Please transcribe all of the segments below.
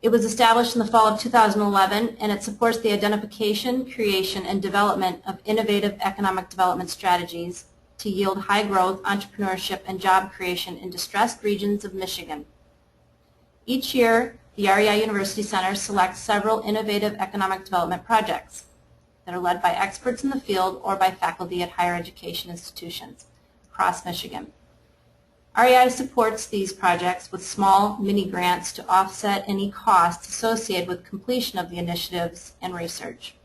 It was established in the fall of 2011, and it supports the identification, creation, and development of innovative economic development strategies to yield high growth, entrepreneurship, and job creation in distressed regions of Michigan. Each year, the REI University Center selects several innovative economic development projects that are led by experts in the field or by faculty at higher education institutions across Michigan. REI supports these projects with small mini grants to offset any costs associated with completion of the initiatives and research.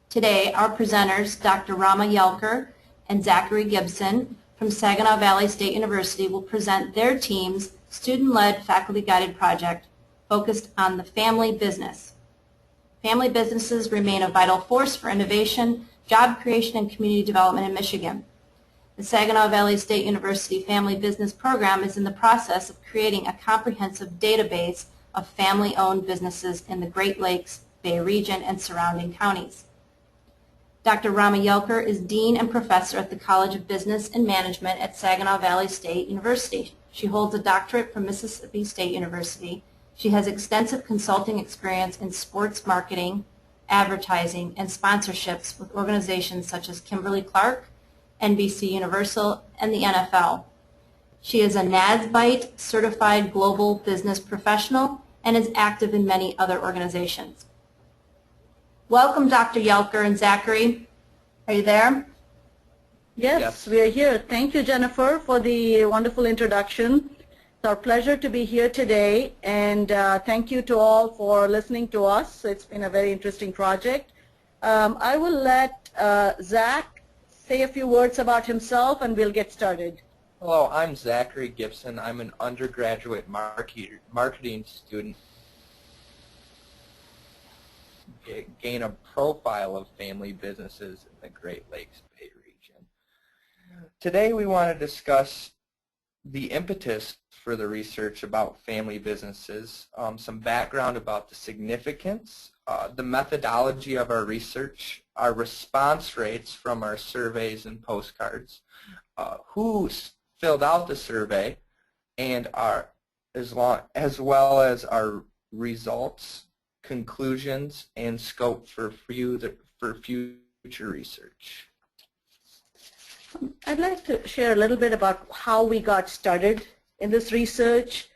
Today, our presenters, Dr. Rama Yelkur and Zackary Gibson from Saginaw Valley State University, will present their team's student-led, faculty-guided project focused on the family business. Family businesses remain a vital force for innovation, job creation, and community development in Michigan. The Saginaw Valley State University Family Business Program is in the process of creating a comprehensive database of family-owned businesses in the Great Lakes Bay region and surrounding counties. Dr. Rama Yelkur is Dean and Professor at the College of Business and Management at Saginaw Valley State University. She holds a doctorate from Mississippi State University. She has extensive consulting experience in sports marketing, advertising, and sponsorships with organizations such as Kimberly-Clark, NBC Universal, and the NFL. She is a NASBITE certified global business professional and is active in many other organizations. Welcome, Dr. Yelkur and Zackary. Are you there? Yes, we are here. Thank you, Jennifer, for the wonderful introduction. It's our pleasure to be here today, and thank you to all for listening to us. It's been a very interesting project. I will let Zach say a few words about himself, and we'll get started. Hello, I'm Zackary Gibson. I'm an undergraduate marketing student. Gain a profile of family businesses in the Great Lakes Bay region. Today we want to discuss the impetus for the research about family businesses, some background about the significance, the methodology of our research, our response rates from our surveys and postcards, who filled out the survey, and as well as our results, conclusions, and scope for future research. I'd like to share a little bit about how we got started in this research.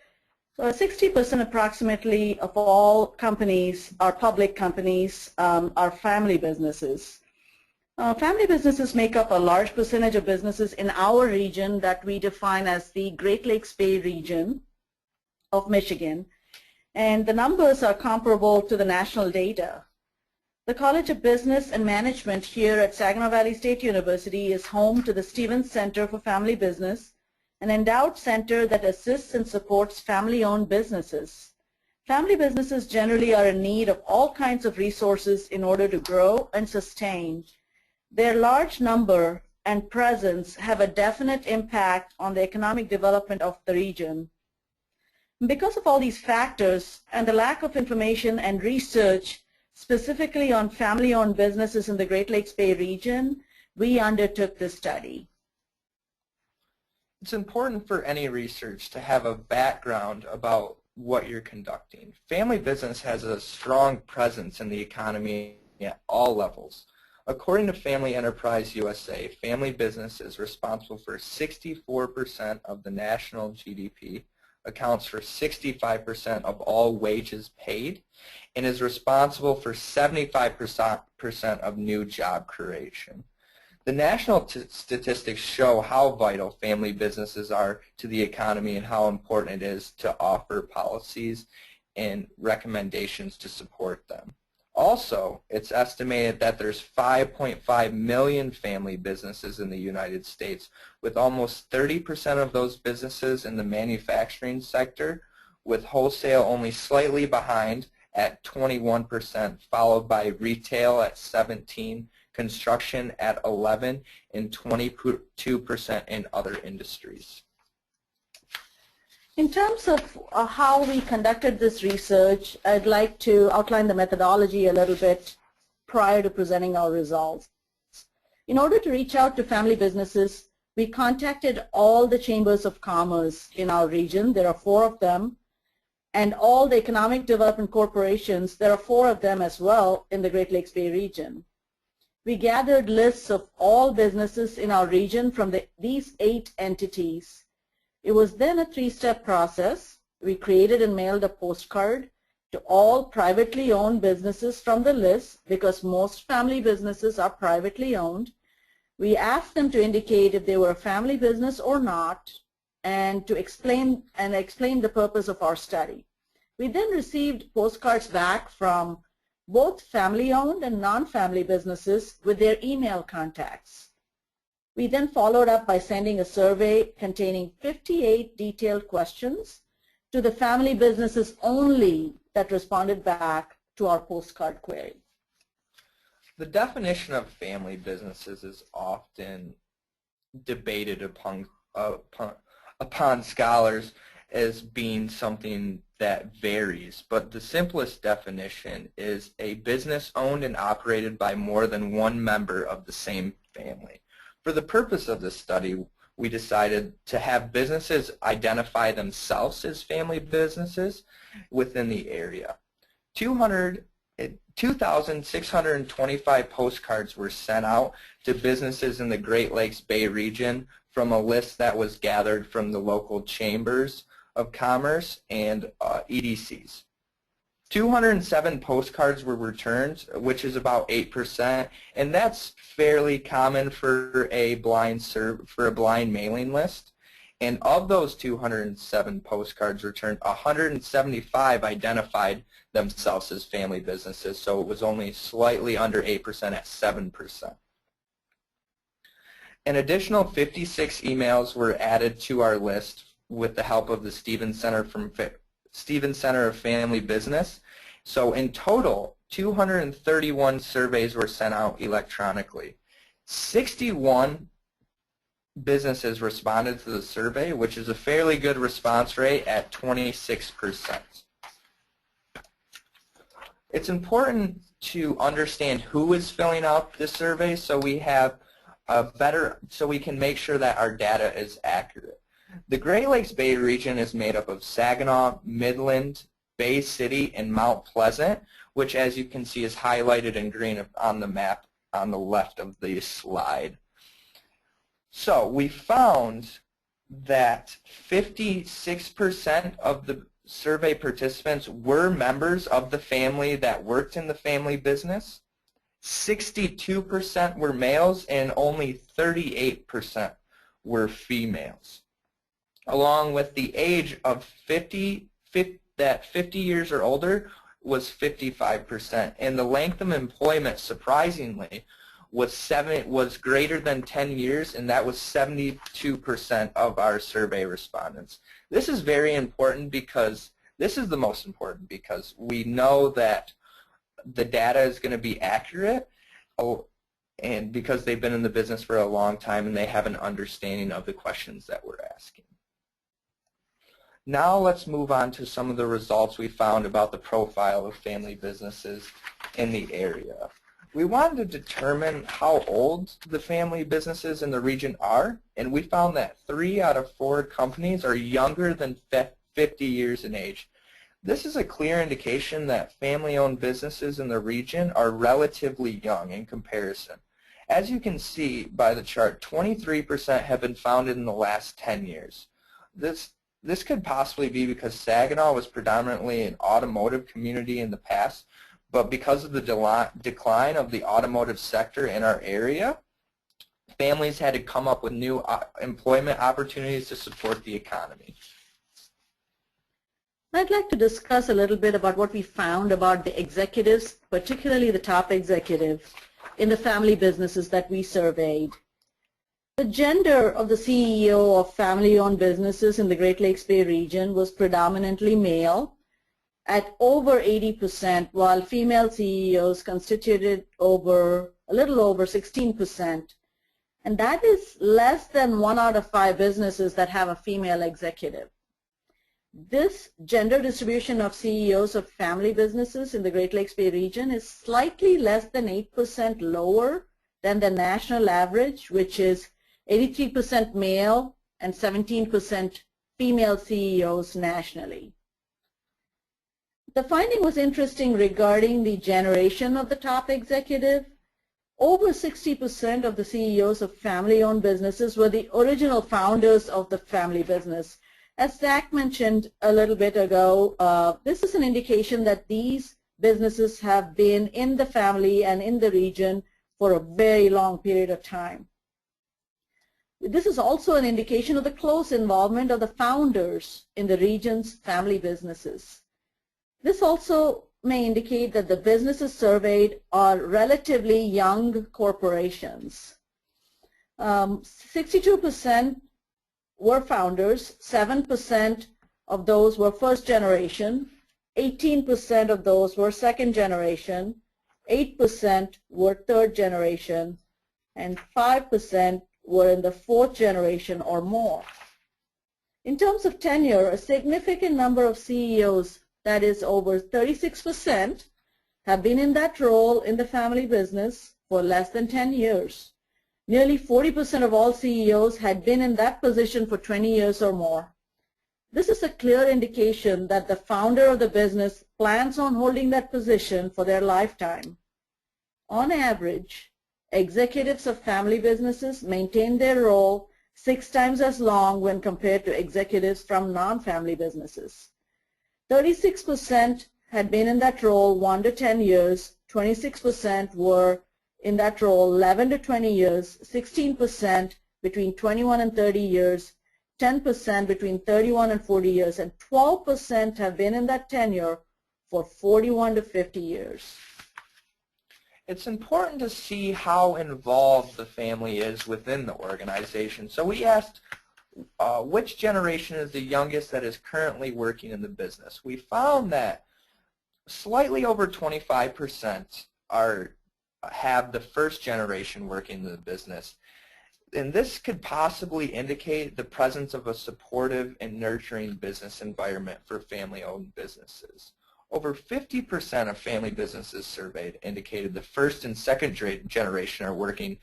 60% approximately of all companies, are public companies, are family businesses. Family businesses make up a large percentage of businesses in our region that we define as the Great Lakes Bay region of Michigan, and the numbers are comparable to the national data. The College of Business and Management here at Saginaw Valley State University is home to the Stevens Center for Family Business, an endowed center that assists and supports family-owned businesses. Family businesses generally are in need of all kinds of resources in order to grow and sustain. Their large number and presence have a definite impact on the economic development of the region. Because of all these factors and the lack of information and research specifically on family-owned businesses in the Great Lakes Bay region, we undertook this study. It's important for any research to have a background about what you're conducting. Family business has a strong presence in the economy at all levels. According to Family Enterprise USA, family business is responsible for 64% of the national GDP, accounts for 65% of all wages paid, and is responsible for 75% of new job creation. The national statistics show how vital family businesses are to the economy and how important it is to offer policies and recommendations to support them. Also, it's estimated that there's 5.5 million family businesses in the United States, with almost 30% of those businesses in the manufacturing sector, with wholesale only slightly behind at 21%, followed by retail at 17%, construction at 11%, and 22% in other industries. In terms of how we conducted this research, I'd like to outline the methodology a little bit prior to presenting our results. In order to reach out to family businesses, we contacted all the chambers of commerce in our region. There are 4 of them, and all the economic development corporations. There are 4 of them as well in the Great Lakes Bay region. We gathered lists of all businesses in our region from these 8 entities. It was then a 3-step process. We created and mailed a postcard to all privately owned businesses from the list, because most family businesses are privately owned. We asked them to indicate if they were a family business or not, and to explain the purpose of our study. We then received postcards back from both family-owned and non-family businesses with their email contacts. We then followed up by sending a survey containing 58 detailed questions to the family businesses only that responded back to our postcard query. The definition of family businesses is often debated upon scholars as being something that varies, but the simplest definition is a business owned and operated by more than one member of the same family. For the purpose of this study, we decided to have businesses identify themselves as family businesses within the area. 2,625 postcards were sent out to businesses in the Great Lakes Bay region from a list that was gathered from the local chambers of commerce and EDCs. 207 postcards were returned, which is about 8%, and that's fairly common for a blind mailing list. And of those 207 postcards returned, 175 identified themselves as family businesses, so it was only slightly under 8% at 7%. An additional 56 emails were added to our list with the help of the Stevens Center of Family Business. So in total, 231 surveys were sent out electronically. 61 businesses responded to the survey, which is a fairly good response rate at 26%. It's important to understand who is filling out the survey so we have so we can make sure that our data is accurate. The Great Lakes Bay region is made up of Saginaw, Midland, Bay City, and Mount Pleasant, which, as you can see, is highlighted in green on the map on the left of the slide. So we found that 56% of the survey participants were members of the family that worked in the family business. 62% were males, and only 38% were females. Along with the age of 50 years or older was 55%, and the length of employment, surprisingly, was greater than 10 years, and that was 72% of our survey respondents. This is very important because this is the most important because we know that the data is going to be accurate, and because they've been in the business for a long time and they have an understanding of the questions that we're asking. Now let's move on to some of the results we found about the profile of family businesses in the area. We wanted to determine how old the family businesses in the region are, and we found that 3 out of 4 companies are younger than 50 years in age. This is a clear indication that family-owned businesses in the region are relatively young in comparison. As you can see by the chart, 23% have been founded in the last 10 years. This could possibly be because Saginaw was predominantly an automotive community in the past, but because of the decline of the automotive sector in our area, families had to come up with new employment opportunities to support the economy. I'd like to discuss a little bit about what we found about the executives, particularly the top executives in the family businesses that we surveyed. The gender of the CEO of family-owned businesses in the Great Lakes Bay region was predominantly male at over 80%, while female CEOs constituted a little over 16%. And that is less than 1 out of 5 businesses that have a female executive. This gender distribution of CEOs of family businesses in the Great Lakes Bay region is slightly less than 8% lower than the national average, which is 83% male and 17% female CEOs nationally. The finding was interesting regarding the generation of the top executive. Over 60% of the CEOs of family-owned businesses were the original founders of the family business. As Zach mentioned a little bit ago, this is an indication that these businesses have been in the family and in the region for a very long period of time. This is also an indication of the close involvement of the founders in the region's family businesses. This also may indicate that the businesses surveyed are relatively young corporations. 62% were founders, 7% of those were first generation, 18% of those were second generation, 8% were third generation, and 5% were in the fourth generation or more. In terms of tenure, a significant number of CEOs, that is over 36%, have been in that role in the family business for less than 10 years. Nearly 40% of all CEOs had been in that position for 20 years or more. This is a clear indication that the founder of the business plans on holding that position for their lifetime. On average, executives of family businesses maintain their role 6 times as long when compared to executives from non-family businesses. 36% had been in that role 1 to 10 years, 26% were in that role 11 to 20 years, 16% between 21 and 30 years, 10% between 31 and 40 years, and 12% have been in that tenure for 41 to 50 years. It's important to see how involved the family is within the organization. So we asked which generation is the youngest that is currently working in the business. We found that slightly over 25% have the first generation working in the business. And this could possibly indicate the presence of a supportive and nurturing business environment for family-owned businesses. Over 50% of family businesses surveyed indicated the first and second generation are working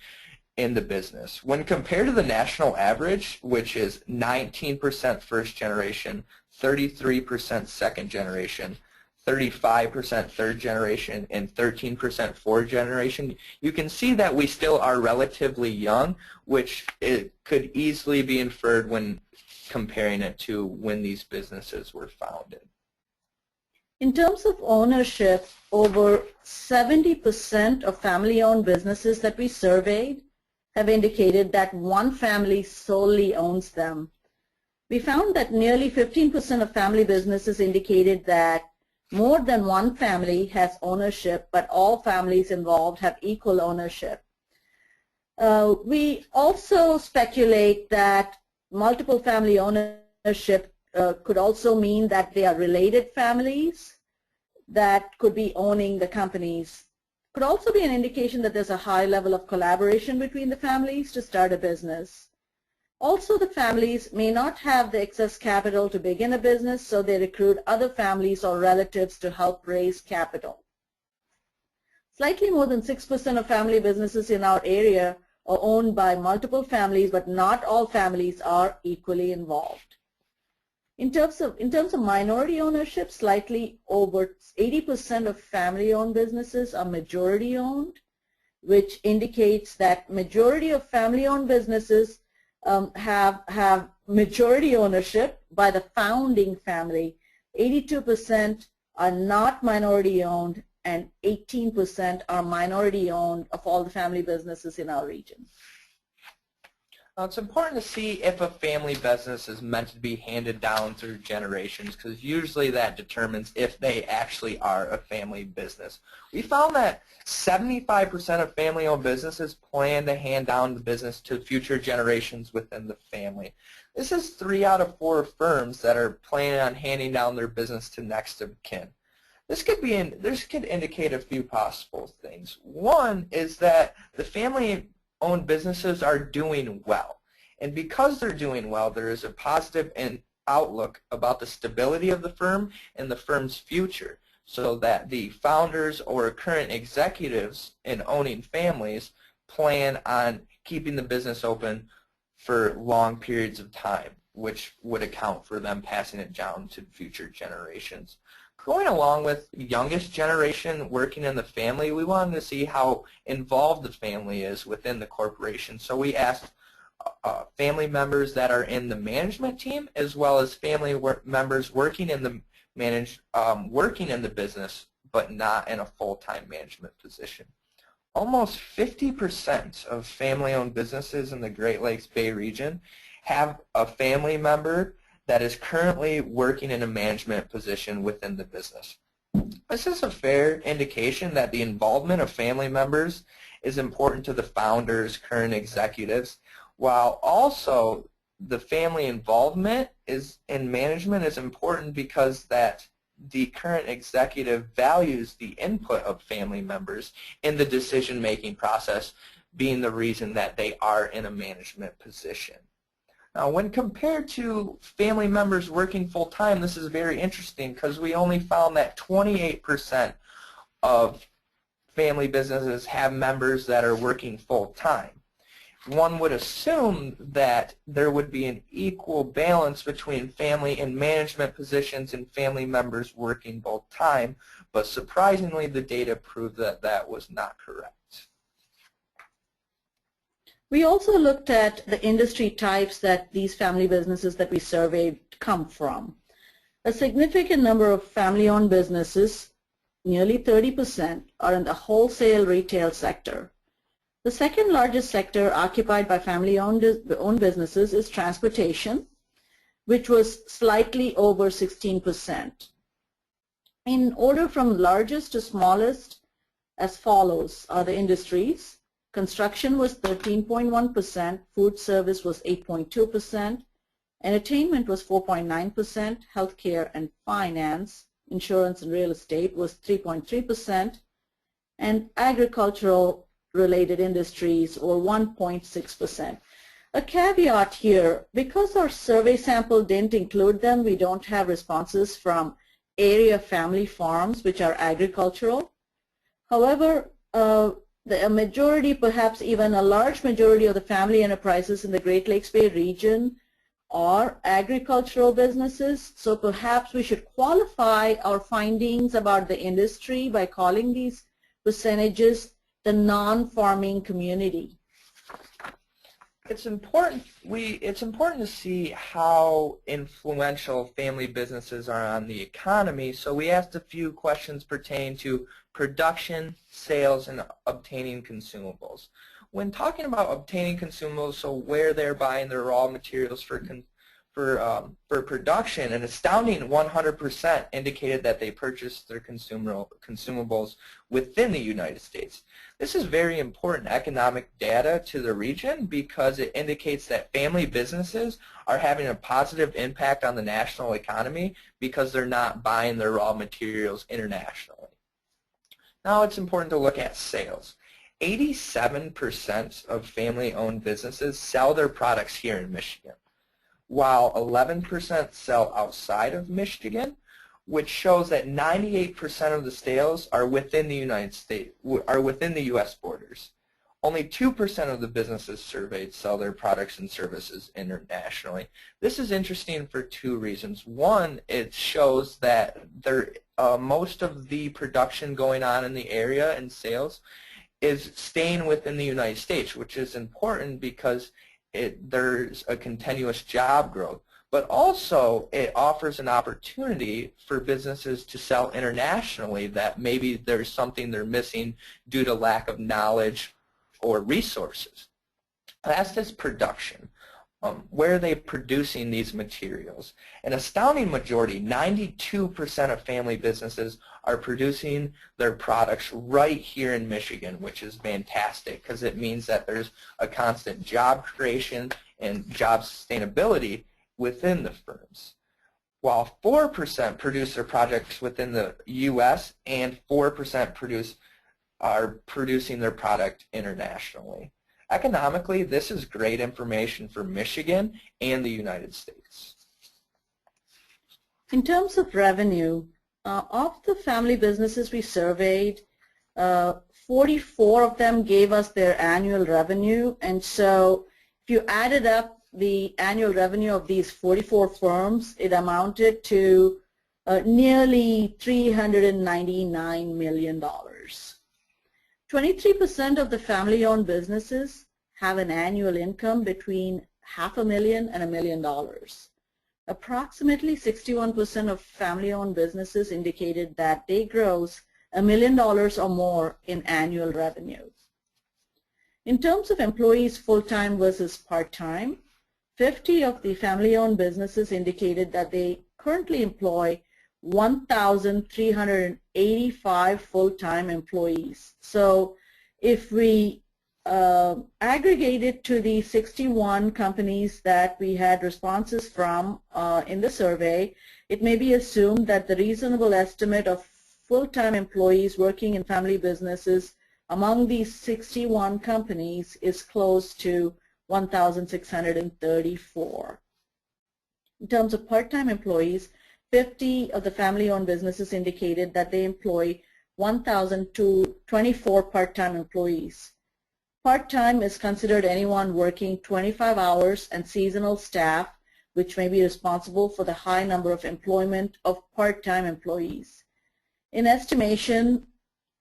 in the business. When compared to the national average, which is 19% first generation, 33% second generation, 35% third generation, and 13% fourth generation, you can see that we still are relatively young, which it could easily be inferred when comparing it to when these businesses were founded. In terms of ownership, over 70% of family-owned businesses that we surveyed have indicated that one family solely owns them. We found that nearly 15% of family businesses indicated that more than one family has ownership, but all families involved have equal ownership. We also speculate that multiple family ownership could also mean that they are related families that could be owning the companies. Could also be an indication that there's a high level of collaboration between the families to start a business. Also, the families may not have the excess capital to begin a business, so they recruit other families or relatives to help raise capital. Slightly more than 6% of family businesses in our area are owned by multiple families, but not all families are equally involved. In terms of minority ownership, slightly over 80% of family-owned businesses are majority-owned, which indicates that majority of family-owned businesses have majority ownership by the founding family. 82% are not minority-owned, and 18% are minority-owned of all the family businesses in our region. Now, it's important to see if a family business is meant to be handed down through generations, because usually that determines if they actually are a family business. We found that 75% of family-owned businesses plan to hand down the business to future generations within the family. This is 3 out of 4 firms that are planning on handing down their business to next of kin. This could indicate a few possible things. One is that the family-owned businesses are doing well. And because they're doing well, there is a positive outlook about the stability of the firm and the firm's future, so that the founders or current executives in owning families plan on keeping the business open for long periods of time. which would account for them passing it down to future generations. Going along with youngest generation working in the family, we wanted to see how involved the family is within the corporation. So we asked family members that are in the management team, as well as family members working in the business, but not in a full-time management position. Almost 50% of family-owned businesses in the Great Lakes Bay region have a family member that is currently working in a management position within the business. This is a fair indication that the involvement of family members is important to the founders, current executives, while also the family involvement in management is important because that the current executive values the input of family members in the decision-making process, being the reason that they are in a management position. Now, when compared to family members working full-time, this is very interesting because we only found that 28% of family businesses have members that are working full-time. One would assume that there would be an equal balance between family and management positions and family members working full-time, but surprisingly the data proved that that was not correct. We also looked at the industry types that these family businesses that we surveyed come from. A significant number of family-owned businesses, nearly 30%, are in the wholesale retail sector. The second largest sector occupied by family-owned businesses is transportation, which was slightly over 16%. In order from largest to smallest, as follows are the industries. Construction was 13.1%, food service was 8.2%, entertainment was 4.9%, healthcare and finance, insurance and real estate was 3.3%, and agricultural related industries were 1.6%. A caveat here, because our survey sample didn't include them, we don't have responses from area family farms, which are agricultural. However, a majority, perhaps even a large majority of the family enterprises in the Great Lakes Bay region are agricultural businesses, so perhaps we should qualify our findings about the industry by calling these percentages the non-farming community. It's important to see how influential family businesses are on the economy, so we asked a few questions pertaining to production, sales, and obtaining consumables. When talking about obtaining consumables, so where they're buying their raw materials for production, an astounding 100% indicated that they purchased their consumables within the United States. This is very important economic data to the region because it indicates that family businesses are having a positive impact on the national economy because they're not buying their raw materials internationally. Now it's important to look at sales. 87% of family-owned businesses sell their products here in Michigan, while 11% sell outside of Michigan, which shows that 98% of the sales are within the United States, are within the U.S. borders. Only 2% of the businesses surveyed sell their products and services internationally. This is interesting for two reasons. One, it shows that most of the production going on in the area and sales is staying within the United States, which is important because there's a continuous job growth. But also it offers an opportunity for businesses to sell internationally that maybe there's something they're missing due to lack of knowledge or resources. Last is production. Where are they producing these materials? An astounding majority, 92% of family businesses are producing their products right here in Michigan, which is fantastic because it means that there's a constant job creation and job sustainability within the firms. While 4% produce their products within the U.S. and 4% are producing their product internationally. Economically, this is great information for Michigan and the United States. In terms of revenue, of the family businesses we surveyed, 44 of them gave us their annual revenue, and so if you added up the annual revenue of these 44 firms, it amounted to nearly $399 million. 23% of the family-owned businesses have an annual income between $500,000 and $1 million. Approximately 61% of family-owned businesses indicated that they gross $1 million or more in annual revenue. In terms of employees full-time versus part-time, 50 of the family-owned businesses indicated that they currently employ 1,385 full-time employees. So if we aggregate it to the 61 companies that we had responses from in the survey, it may be assumed that the reasonable estimate of full-time employees working in family businesses among these 61 companies is close to 1,634. In terms of part-time employees, 50 of the family-owned businesses indicated that they employ 1,024 part-time employees. Part-time is considered anyone working 25 hours and seasonal staff, which may be responsible for the high number of employment of part-time employees. In estimation,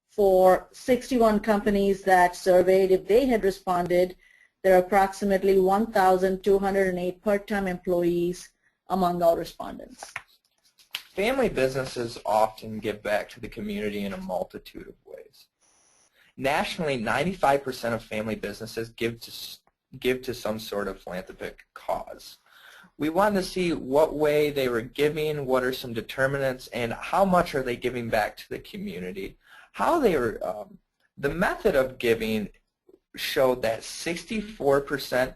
for 61 companies that surveyed, if they had responded, there are approximately 1,208 part-time employees among our respondents. Family businesses often give back to the community in a multitude of ways. Nationally, 95% of family businesses give to some sort of philanthropic cause. We wanted to see what way they were giving, what are some determinants, and how much are they giving back to the community. How they were, the method of giving showed that 64%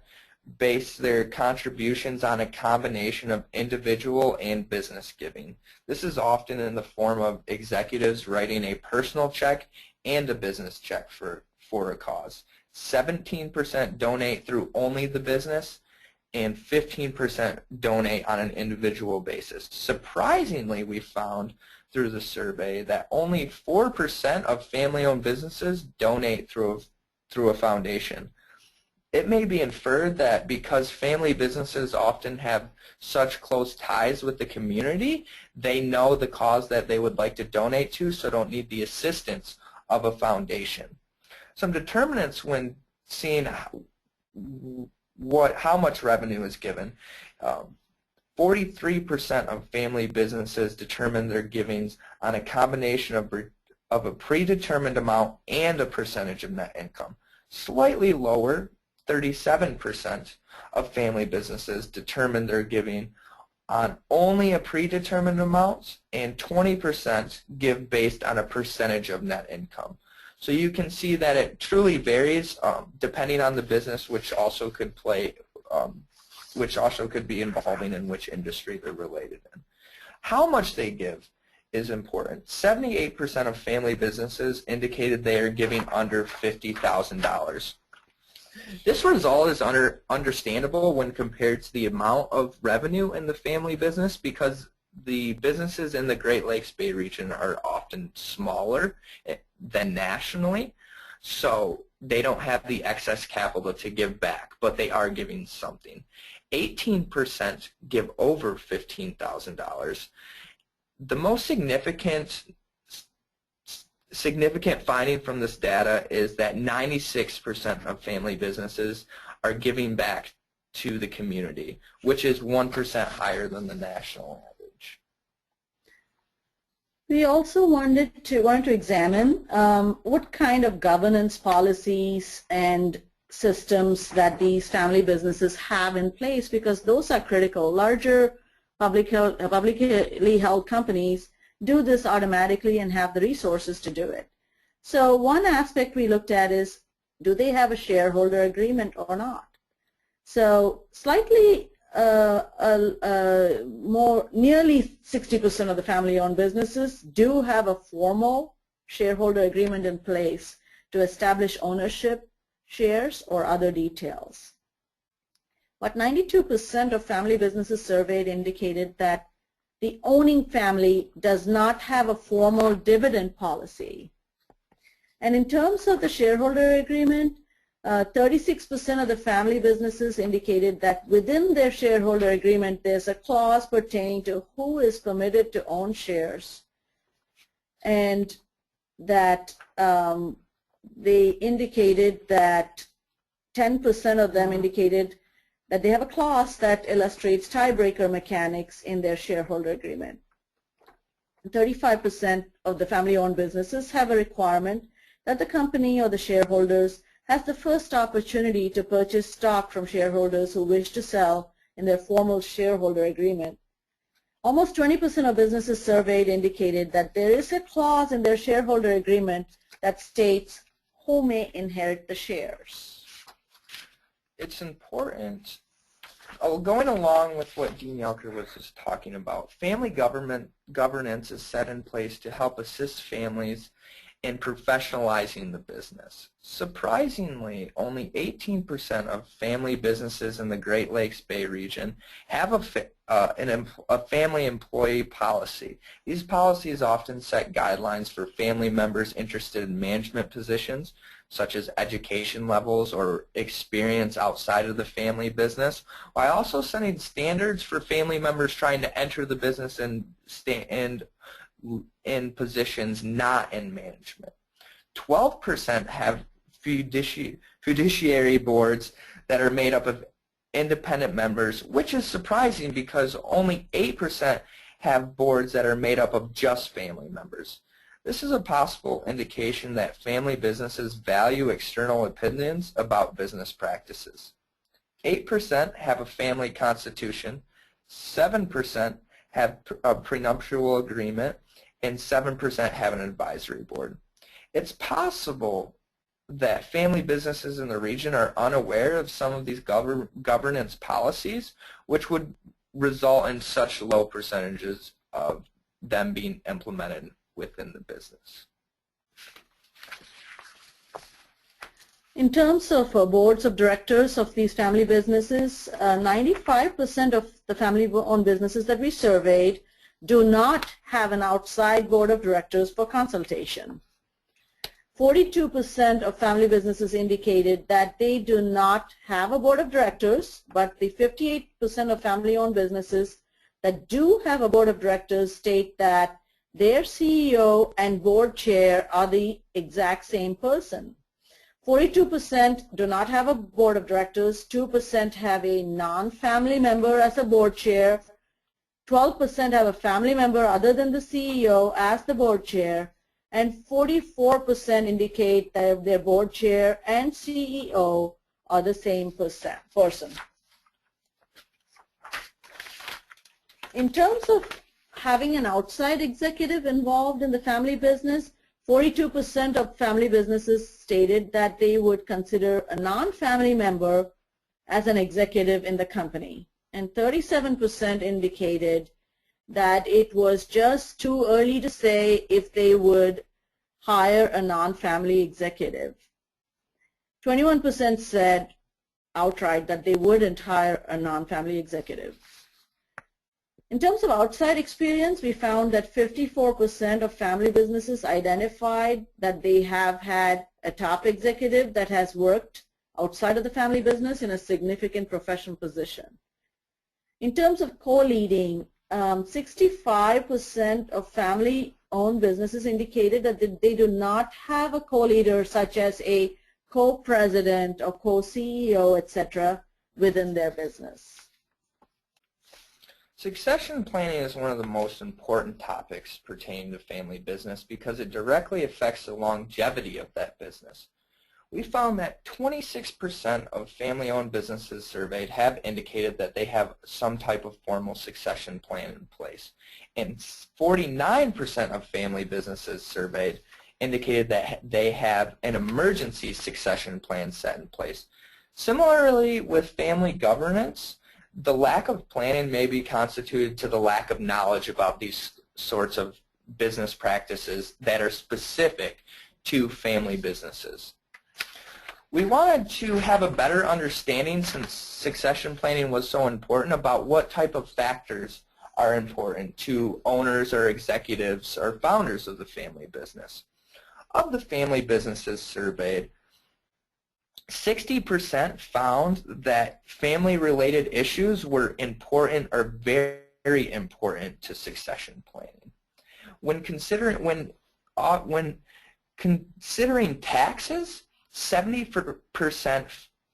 based their contributions on a combination of individual and business giving. This is often in the form of executives writing a personal check and a business check for a cause. 17% donate through only the business, and 15% donate on an individual basis. Surprisingly, we found through the survey that only 4% of family-owned businesses donate through a foundation. It may be inferred that because family businesses often have such close ties with the community, they know the cause that they would like to donate to, so don't need the assistance of a foundation. Some determinants when seeing how much revenue is given. 43% of family businesses determine their givings on a combination of a predetermined amount and a percentage of net income. Slightly lower, 37% of family businesses determine their giving on only a predetermined amount, and 20% give based on a percentage of net income. So you can see that it truly varies depending on the business, which also could be involving in which industry they're related in. How much they give is important. 78% of family businesses indicated they are giving under $50,000. This result is understandable when compared to the amount of revenue in the family business, because the businesses in the Great Lakes Bay region are often smaller than nationally, so they don't have the excess capital to give back, but they are giving something. 18% give over $15,000. The most significant finding from this data is that 96% of family businesses are giving back to the community, which is 1% higher than the national average. We also wanted to examine what kind of governance policies and systems that these family businesses have in place, because those are critical. Larger publicly held companies do this automatically and have the resources to do it. So one aspect we looked at is, do they have a shareholder agreement or not? So slightly nearly 60% of the family-owned businesses do have a formal shareholder agreement in place to establish ownership, shares, or other details. But 92% of family businesses surveyed indicated that the owning family does not have a formal dividend policy. And in terms of the shareholder agreement, 36% of the family businesses indicated that within their shareholder agreement there's a clause pertaining to who is permitted to own shares, and that they indicated that 10% of them indicated that they have a clause that illustrates tiebreaker mechanics in their shareholder agreement. 35% of the family-owned businesses have a requirement that the company or the shareholders has the first opportunity to purchase stock from shareholders who wish to sell in their formal shareholder agreement. Almost 20% of businesses surveyed indicated that there is a clause in their shareholder agreement that states who may inherit the shares. It's important, going along with what Dean Yelkur was just talking about, family governance is set in place to help assist families in professionalizing the business. Surprisingly, only 18% of family businesses in the Great Lakes Bay region have a family employee policy. These policies often set guidelines for family members interested in management positions, such as education levels or experience outside of the family business, while also setting standards for family members trying to enter the business and in positions not in management. 12% have fiduciary boards that are made up of independent members, which is surprising because only 8% have boards that are made up of just family members. This is a possible indication that family businesses value external opinions about business practices. 8% have a family constitution, 7% have a prenuptial agreement, and 7% have an advisory board. It's possible that family businesses in the region are unaware of some of these governance policies, which would result in such low percentages of them being implemented within the business. In terms of boards of directors of these family businesses, 95% of the family-owned businesses that we surveyed do not have an outside board of directors for consultation. 42% of family businesses indicated that they do not have a board of directors, but the 58% of family-owned businesses that do have a board of directors state that their CEO and board chair are the exact same person. 42% do not have a board of directors, 2% have a non-family member as a board chair, 12% have a family member other than the CEO as the board chair, and 44% indicate that their board chair and CEO are the same person. In terms of having an outside executive involved in the family business, 42% of family businesses stated that they would consider a non-family member as an executive in the company. And 37% indicated that it was just too early to say if they would hire a non-family executive. 21% said outright that they wouldn't hire a non-family executive. In terms of outside experience, we found that 54% of family businesses identified that they have had a top executive that has worked outside of the family business in a significant professional position. In terms of co-leading, 65% of family-owned businesses indicated that they do not have a co-leader such as a co-president or co-CEO, etc., within their business. Succession planning is one of the most important topics pertaining to family business because it directly affects the longevity of that business. We found that 26% of family-owned businesses surveyed have indicated that they have some type of formal succession plan in place, and 49% of family businesses surveyed indicated that they have an emergency succession plan set in place. Similarly, with family governance, the lack of planning may be constituted to the lack of knowledge about these sorts of business practices that are specific to family businesses. We wanted to have a better understanding, since succession planning was so important, about what type of factors are important to owners or executives or founders of the family business. Of the family businesses surveyed, 60% found that family-related issues were important or very important to succession planning. When considering taxes, 70%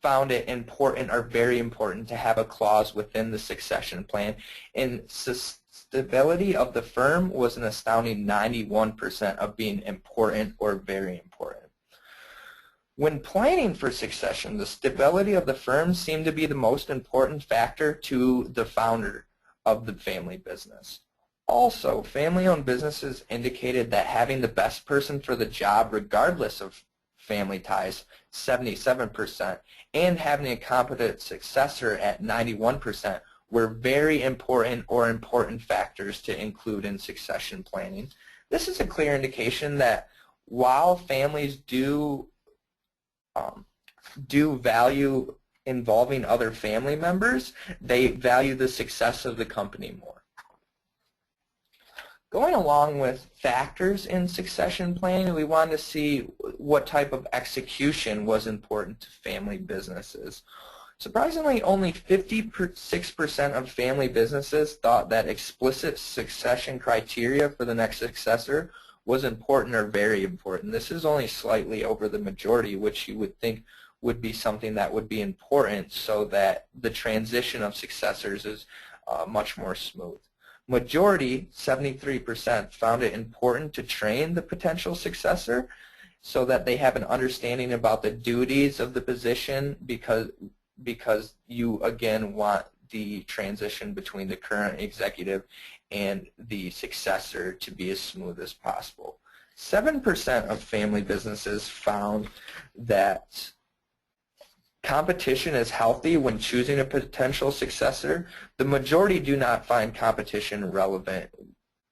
found it important or very important to have a clause within the succession plan, and stability of the firm was an astounding 91% of being important or very important. When planning for succession, the stability of the firm seemed to be the most important factor to the founder of the family business. Also, family-owned businesses indicated that having the best person for the job, regardless of family ties, 77%, and having a competent successor at 91% were very important or important factors to include in succession planning. This is a clear indication that while families do value involving other family members, they value the success of the company more. Going along with factors in succession planning, we wanted to see what type of execution was important to family businesses. Surprisingly, only 56% of family businesses thought that explicit succession criteria for the next successor was important or very important. This is only slightly over the majority, which you would think would be something that would be important so that the transition of successors is much more smooth. Majority, 73%, found it important to train the potential successor so that they have an understanding about the duties of the position, because you, again, want the transition between the current executive and the successor to be as smooth as possible. 7% of family businesses found that competition is healthy when choosing a potential successor. The majority do not find competition relevant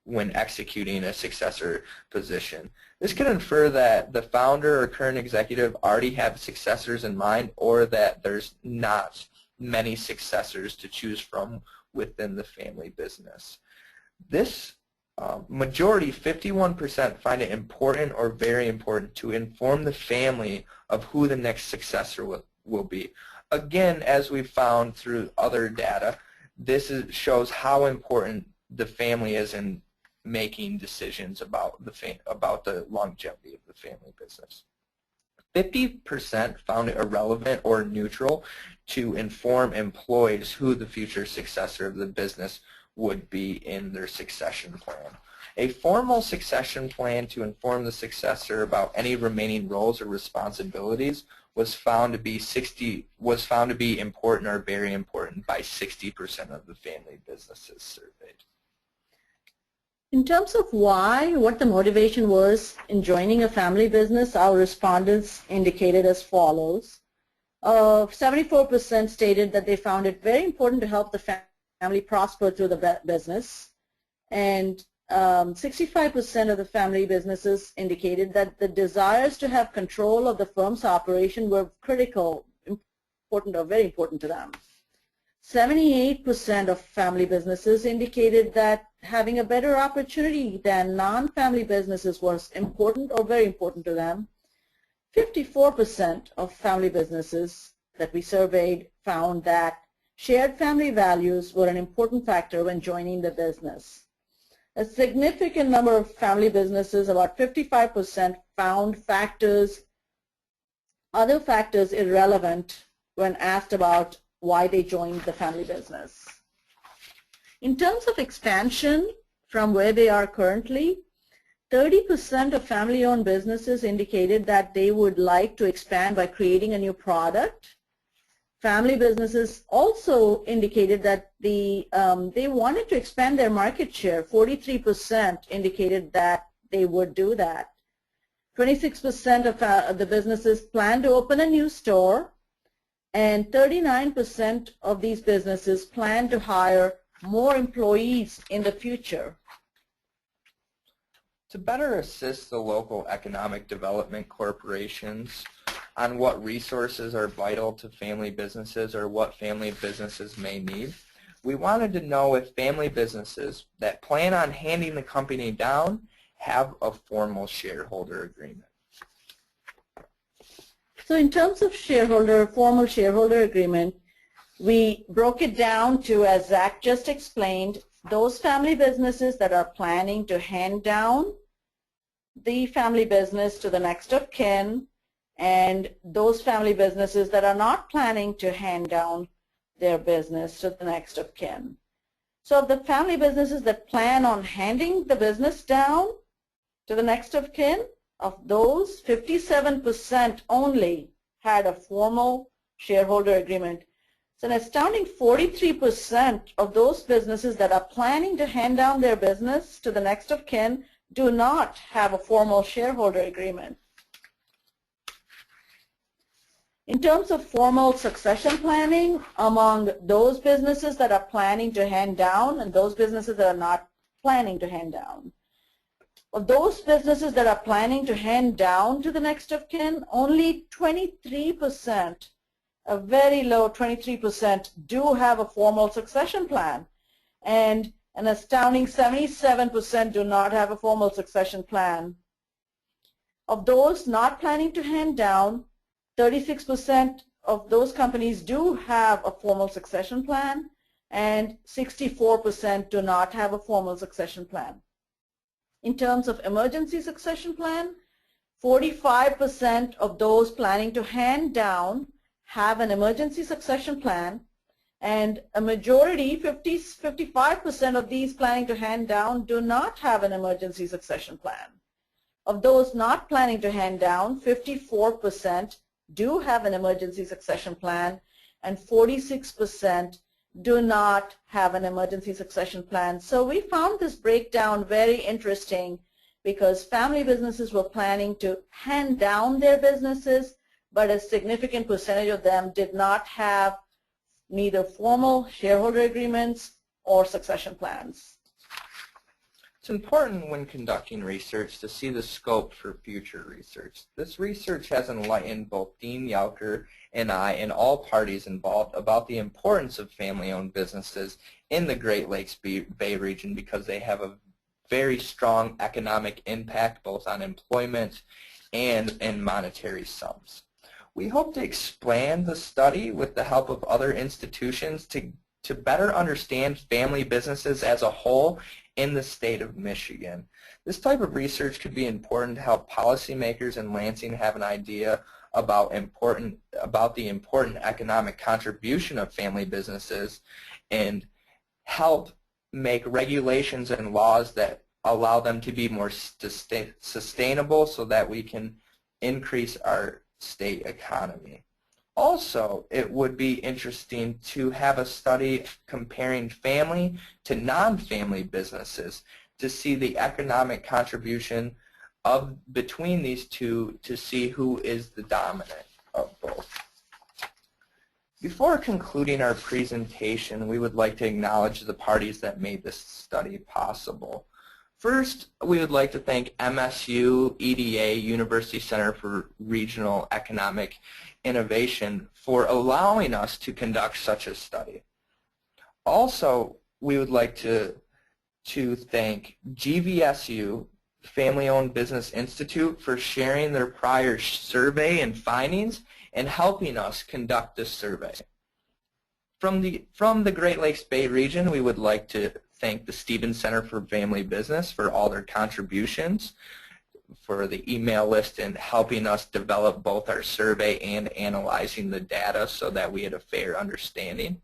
when executing a successor position. This can infer that the founder or current executive already have successors in mind, or that there's not many successors to choose from within the family business. This majority, 51%, find it important or very important to inform the family of who the next successor will be. Again, as we've found through other data, this shows how important the family is in making decisions about the longevity of the family business. 50% found it irrelevant or neutral to inform employees who the future successor of the business would be in their succession plan. A formal succession plan to inform the successor about any remaining roles or responsibilities was found to be important or very important by 60% of the family businesses surveyed. In terms of what the motivation was in joining a family business, our respondents indicated as follows. 74% stated that they found it very important to help the family prosper through the business, and 65% of the family businesses indicated that the desires to have control of the firm's operation were critical, important, or very important to them. 78% of family businesses indicated that having a better opportunity than non-family businesses was important or very important to them. 54% of family businesses that we surveyed found that shared family values were an important factor when joining the business. A significant number of family businesses, about 55%, found other factors irrelevant when asked about why they joined the family business. In terms of expansion from where they are currently, 30% of family-owned businesses indicated that they would like to expand by creating a new product. Family businesses also indicated that they wanted to expand their market share. 43% indicated that they would do that. 26% of the businesses plan to open a new store, and 39% of these businesses plan to hire more employees in the future. To better assist the local economic development corporations on what resources are vital to family businesses or what family businesses may need, we wanted to know if family businesses that plan on handing the company down have a formal shareholder agreement. So in terms of formal shareholder agreement, we broke it down to, as Zach just explained, those family businesses that are planning to hand down the family business to the next of kin, and those family businesses that are not planning to hand down their business to the next of kin. So the family businesses that plan on handing the business down to the next of kin, of those, 57% only had a formal shareholder agreement. So an astounding 43% of those businesses that are planning to hand down their business to the next of kin do not have a formal shareholder agreement. In terms of formal succession planning, among those businesses that are planning to hand down and those businesses that are not planning to hand down, of those businesses that are planning to hand down to the next of kin, only 23%, a very low 23%, do have a formal succession plan. And an astounding 77% do not have a formal succession plan. Of those not planning to hand down, 36% of those companies do have a formal succession plan, and 64% do not have a formal succession plan. In terms of emergency succession plan, 45% of those planning to hand down have an emergency succession plan, and a majority, 55% of these planning to hand down do not have an emergency succession plan. Of those not planning to hand down, 54% do have an emergency succession plan, and 46% do not have an emergency succession plan. So we found this breakdown very interesting because family businesses were planning to hand down their businesses, but a significant percentage of them did not have neither formal shareholder agreements or succession plans. It's important when conducting research to see the scope for future research. This research has enlightened both Dean Yelkur and I and all parties involved about the importance of family-owned businesses in the Great Lakes Bay region because they have a very strong economic impact both on employment and in monetary sums. We hope to expand the study with the help of other institutions to better understand family businesses as a whole in the state of Michigan. This type of research could be important to help policymakers in Lansing have an idea about the important economic contribution of family businesses and help make regulations and laws that allow them to be more sustainable so that we can increase our state economy. Also, it would be interesting to have a study comparing family to non-family businesses to see the economic contribution between these two to see who is the dominant of both. Before concluding our presentation, we would like to acknowledge the parties that made this study possible. First, we would like to thank MSU, EDA, University Center for Regional Economic Innovation for allowing us to conduct such a study. Also, we would like to thank GVSU, Family-Owned Business Institute, for sharing their prior survey and findings and helping us conduct this survey. From the Great Lakes Bay region, we would like to thank the Stevens Center for Family Business for all their contributions, for the email list and helping us develop both our survey and analyzing the data so that we had a fair understanding,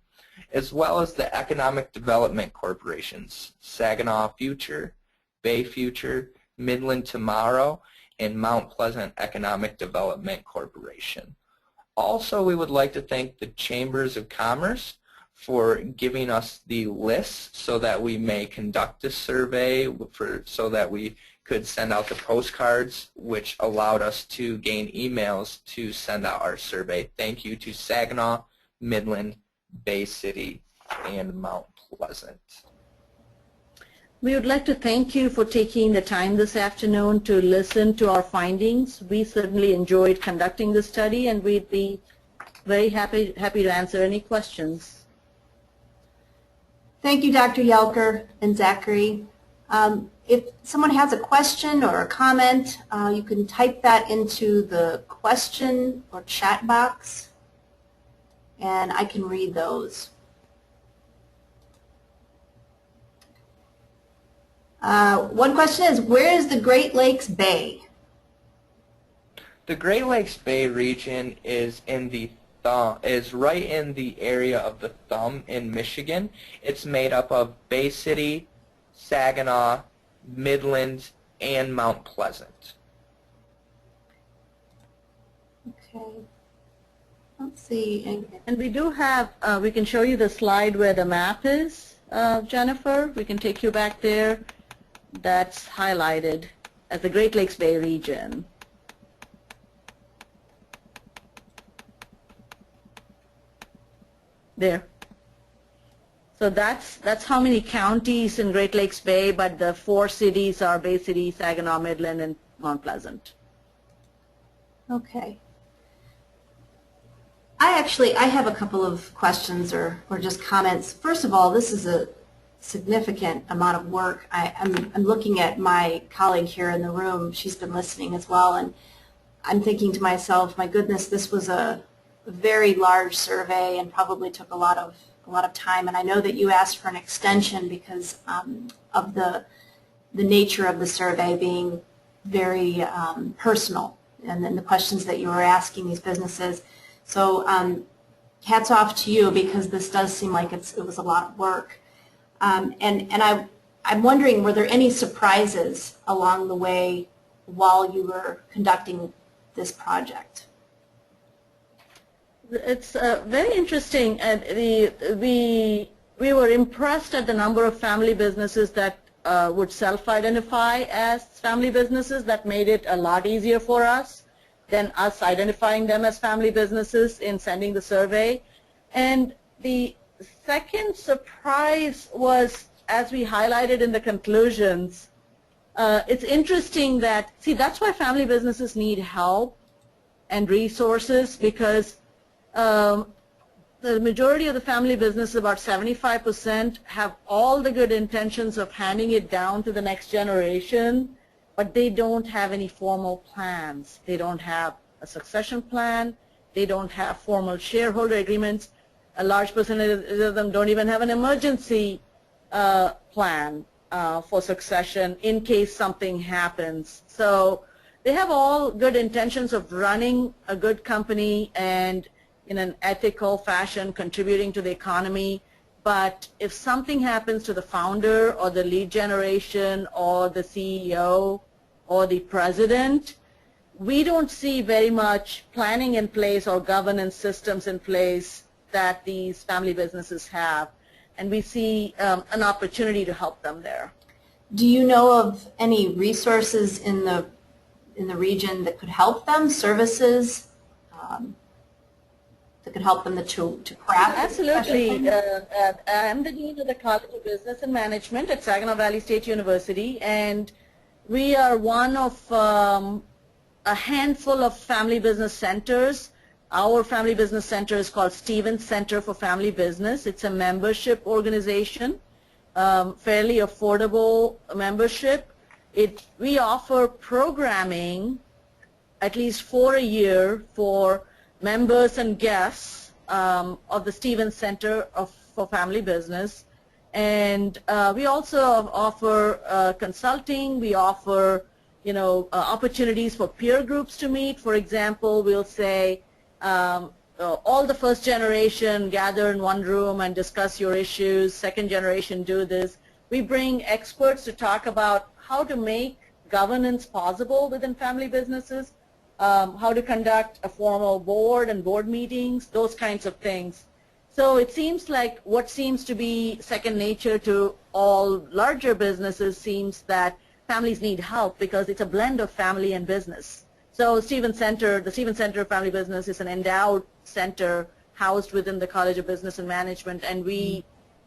as well as the Economic Development Corporations, Saginaw Future, Bay Future, Midland Tomorrow, and Mount Pleasant Economic Development Corporation. Also, we would like to thank the Chambers of Commerce for giving us the lists so that we may conduct this survey so that we could send out the postcards, which allowed us to gain emails to send out our survey. Thank you to Saginaw, Midland, Bay City, and Mount Pleasant. We would like to thank you for taking the time this afternoon to listen to our findings. We certainly enjoyed conducting the study, and we'd be very happy to answer any questions. Thank you, Dr. Yelkur and Zackary. if someone has a question or a comment, you can type that into the question or chat box, and I can read those. One question is, where is the Great Lakes Bay? The Great Lakes Bay region is right in the area of the Thumb in Michigan. It's made up of Bay City, Saginaw, Midland, and Mount Pleasant. Okay. Let's see. And we do have, we can show you the slide where the map is, Jennifer. We can take you back there. That's highlighted as the Great Lakes Bay region. There. So that's how many counties in Great Lakes Bay, but the 4 cities are Bay City, Saginaw, Midland, and Mount Pleasant. Okay. I have a couple of questions or just comments. First of all, this is a significant amount of work. I'm looking at my colleague here in the room. She's been listening as well, and I'm thinking to myself, my goodness, this was a very large survey and probably took a lot of time. And I know that you asked for an extension because of the nature of the survey being very personal, and then the questions that you were asking these businesses. So hats off to you, because this does seem like it was a lot of work. And I'm wondering, were there any surprises along the way while you were conducting this project? It's very interesting. We were impressed at the number of family businesses that would self-identify as family businesses. That made it a lot easier for us than us identifying them as family businesses in sending the survey. And the second surprise was, as we highlighted in the conclusions, it's interesting that, see, that's why family businesses need help and resources, because the majority of the family businesses, about 75%, have all the good intentions of handing it down to the next generation, but they don't have any formal plans. They don't have a succession plan. They don't have formal shareholder agreements. A large percentage of them don't even have an emergency plan for succession in case something happens. So they have all good intentions of running a good company and in an ethical fashion contributing to the economy. But if something happens to the founder or the lead generation or the CEO or the president, we don't see very much planning in place or governance systems in place that these family businesses have. And we see an opportunity to help them there. Do you know of any resources in the region that could help them, services that could help them to craft? Absolutely. I'm the Dean of the College of Business and Management at Saginaw Valley State University, and we are one of a handful of family business centers. Our family business center is called Stevens Center for Family Business. It's a membership organization, fairly affordable membership. We offer programming at least for a year for members and guests of the Stevens Center for Family Business. And we also offer consulting. We offer, opportunities for peer groups to meet. For example, we'll say all the first generation gather in one room and discuss your issues. Second generation do this. We bring experts to talk about how to make governance possible within family businesses, how to conduct a formal board and board meetings, those kinds of things. So it seems like what seems to be second nature to all larger businesses seems that families need help because it's a blend of family and business. So the Stevens Center of Family Business is an endowed center housed within the College of Business and Management, and we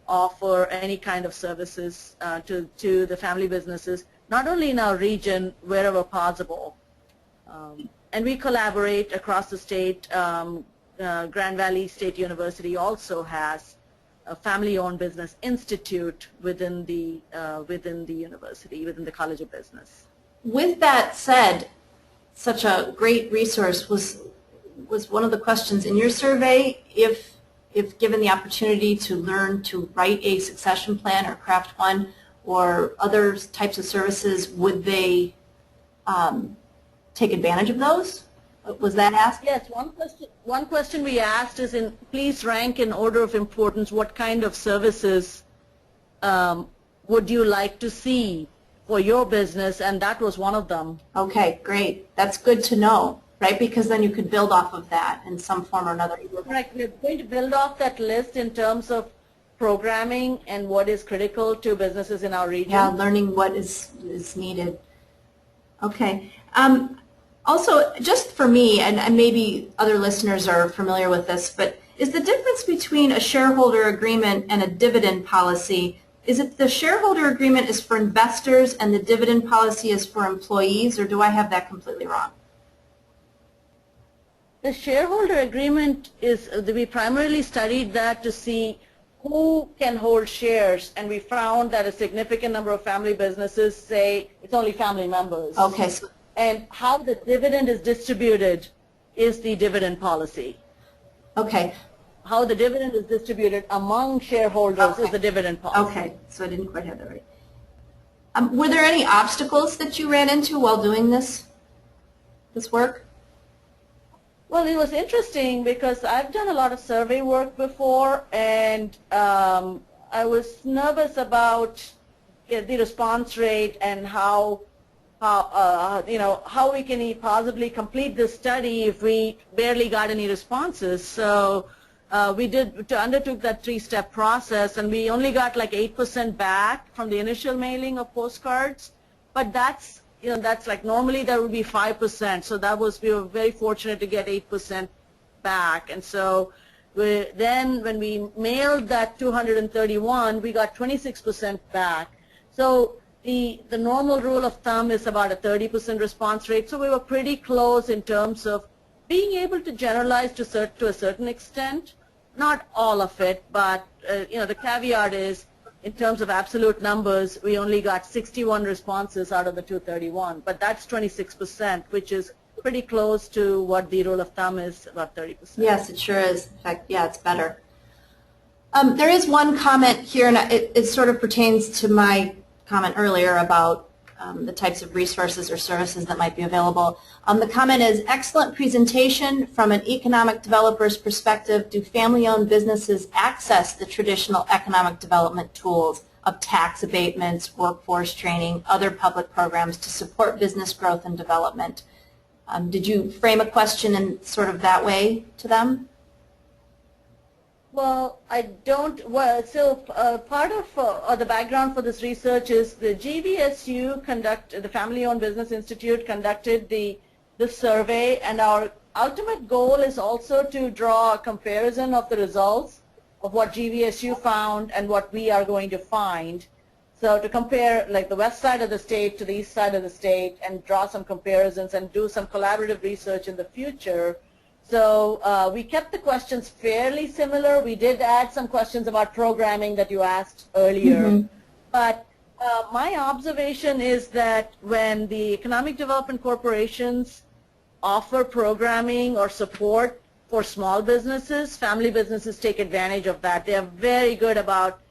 offer any kind of services to the family businesses, not only in our region, wherever possible. And we collaborate across the state. Grand Valley State University also has a family-owned business institute within the university, within the College of Business. With that said, such a great resource was one of the questions in your survey, if given the opportunity to learn to write a succession plan or craft one or other types of services, would they take advantage of those? Was that asked? Yes, one question we asked is, please rank in order of importance what kind of services would you like to see for your business, and that was one of them. Okay, great. That's good to know, right? Because then you could build off of that in some form or another. Correct. We're going to build off that list in terms of programming and what is critical to businesses in our region. Yeah, learning what is needed. Okay. Also, just for me, and maybe other listeners are familiar with this, but is the difference between a shareholder agreement and a dividend policy, is it the shareholder agreement is for investors and the dividend policy is for employees, or do I have that completely wrong? The shareholder agreement is, we primarily studied that to see who can hold shares, and we found that a significant number of family businesses say it's only family members. Okay. So, and how the dividend is distributed is the dividend policy. okay. How the dividend is distributed among shareholders is the dividend policy. Okay, so I didn't quite have that right. Were there any obstacles that you ran into while doing this work? Well, it was interesting because I've done a lot of survey work before, and I was nervous about the response rate and how we can possibly complete this study if we barely got any responses. So we undertook that 3-step process, and we only got like 8% back from the initial mailing of postcards. But that's like normally that would be 5%. So we were very fortunate to get 8% back. And so then when we mailed that 231, we got 26% back. So the normal rule of thumb is about a 30% response rate. So we were pretty close in terms of being able to generalize to a certain extent. Not all of it, but the caveat is, in terms of absolute numbers, we only got 61 responses out of the 231, but that's 26%, which is pretty close to what the rule of thumb is, about 30%. Yes, it sure is. In fact, yeah, it's better. There is one comment here, and it sort of pertains to my comment earlier about the types of resources or services that might be available. The comment is, excellent presentation. From an economic developer's perspective, do family-owned businesses access the traditional economic development tools of tax abatements, workforce training, other public programs to support business growth and development? Did you frame a question in sort of that way to them? Well, I don't. Well, so part of the background for this research is the GVSU the Family-Owned Business Institute conducted the survey, and our ultimate goal is also to draw a comparison of the results of what GVSU found and what we are going to find. So to compare like the west side of the state to the east side of the state and draw some comparisons and do some collaborative research in the future. So we kept the questions fairly similar. We did add some questions about programming that you asked earlier. Mm-hmm. But my observation is that when the economic development corporations offer programming or support for small businesses, family businesses take advantage of that. They are very good about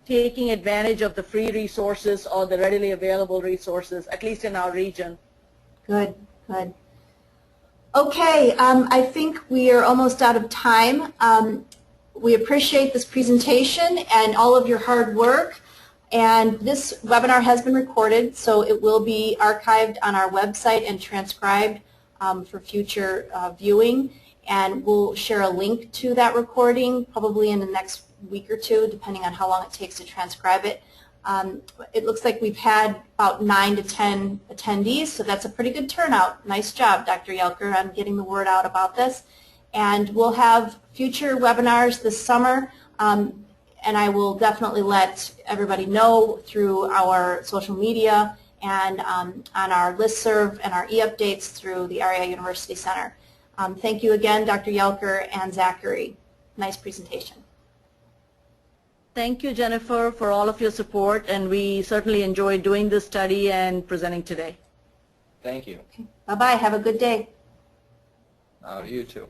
taking advantage of the free resources or the readily available resources, at least in our region. Good, good. Okay, I think we are almost out of time. We appreciate this presentation and all of your hard work. And this webinar has been recorded, so it will be archived on our website and transcribed for future viewing. And we'll share a link to that recording probably in the next week or two, depending on how long it takes to transcribe it. It looks like we've had about 9 to 10 attendees, so that's a pretty good turnout. Nice job, Dr. Yelkur, on getting the word out about this. And we'll have future webinars this summer, and I will definitely let everybody know through our social media and on our listserv and our e-updates through the Area University Center. Thank you again, Dr. Yelkur and Zackary. Nice presentation. Thank you, Jennifer, for all of your support, and we certainly enjoyed doing this study and presenting today. Thank you. Bye-bye. Have a good day. You too.